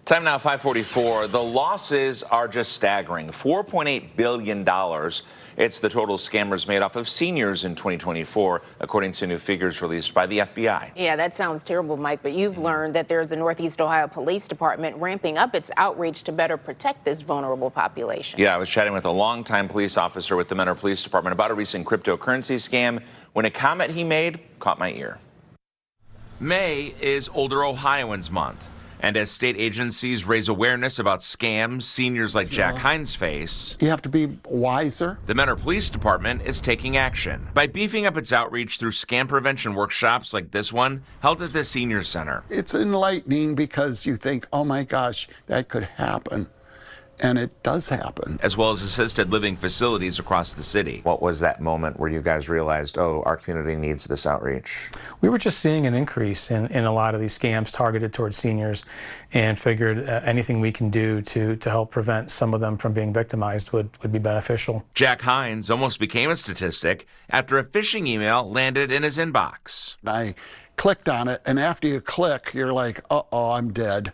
Time now, 5:44. The losses are just staggering. $4.8 billion. It's the total scammers made off of seniors in 2024, according to new figures released by the FBI. Yeah, that sounds terrible, Mike, but you've learned that there's a Northeast Ohio Police Department ramping up its outreach to better protect this vulnerable population. Yeah, I was chatting with a longtime police officer with the Mentor Police Department about a recent cryptocurrency scam when a comment he made caught my ear. May is Older Ohioans Month. And as state agencies raise awareness about scams seniors like Jack Hines face, you have to be wiser. The Mentor Police Department is taking action by beefing up its outreach through scam prevention workshops like this one held at the Senior Center. It's enlightening because you think, oh my gosh, that could happen. And it does happen. As well as assisted living facilities across the city. What was that moment where you guys realized, oh, our community needs this outreach? We were just seeing an increase in a lot of these scams targeted towards seniors and figured anything we can do to help prevent some of them from being victimized would be beneficial. Jack Hines almost became a statistic after a phishing email landed in his inbox. I clicked on it, and after you click, you're like, uh-oh, I'm dead.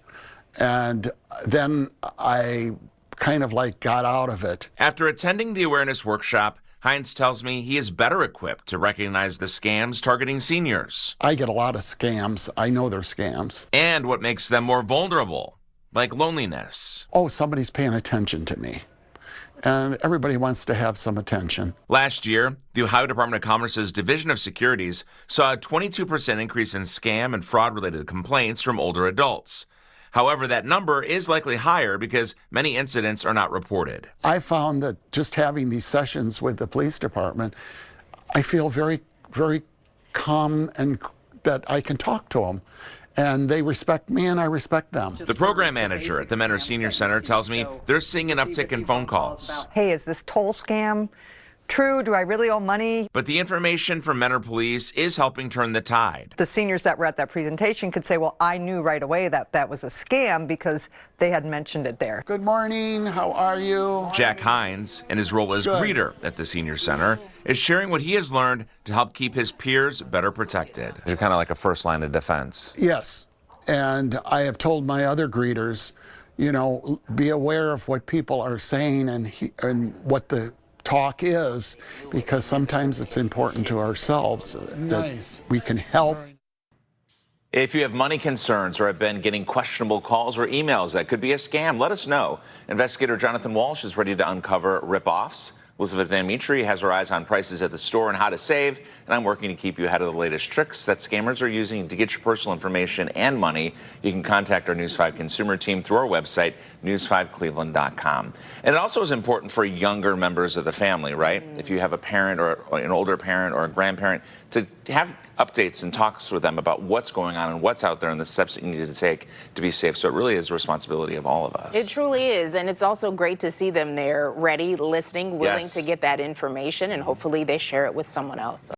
And then I kind of like got out of it. After attending the awareness workshop, Hines tells me he is better equipped to recognize the scams targeting seniors. I get a lot of scams. I know they're scams. And what makes them more vulnerable, like loneliness. Oh, somebody's paying attention to me. And everybody wants to have some attention. Last year, the Ohio Department of Commerce's Division of Securities saw a 22% increase in scam and fraud-related complaints from older adults. However, that number is likely higher because many incidents are not reported. I found that just having these sessions with the police department, I feel very, very calm and that I can talk to them. And they respect me and I respect them. The program manager at the Mentor Senior Center tells me they're seeing an uptick in phone calls. Hey, is this toll scam true? Do I really owe money? But the information from Mentor Police is helping turn the tide. The seniors that were at that presentation could say, well, I knew right away that that was a scam because they had mentioned it there. Good morning, how are you? Jack Hines, in his role as greeter at the Senior Center, is sharing what he has learned to help keep his peers better protected. You're kind of like a first line of defense. Yes, and I have told my other greeters, you know, be aware of what people are saying and what the talk is, because sometimes it's important to ourselves that we can help. If you have money concerns or have been getting questionable calls or emails that could be a scam, let us know. Investigator Jonathan Walsh is ready to uncover rip-offs. Elizabeth Van Mitri has her eyes on prices at the store and how to save, and I'm working to keep you ahead of the latest tricks that scammers are using to get your personal information and money. You can contact our News 5 consumer team through our website, news5cleveland.com. And it also is important for younger members of the family, right? If you have a parent or an older parent or a grandparent, to have updates and talks with them about what's going on and what's out there and the steps that you need to take to be safe. So it really is the responsibility of all of us. It truly is. And it's also great to see them there ready, listening, willing to get that information, and hopefully they share it with someone else.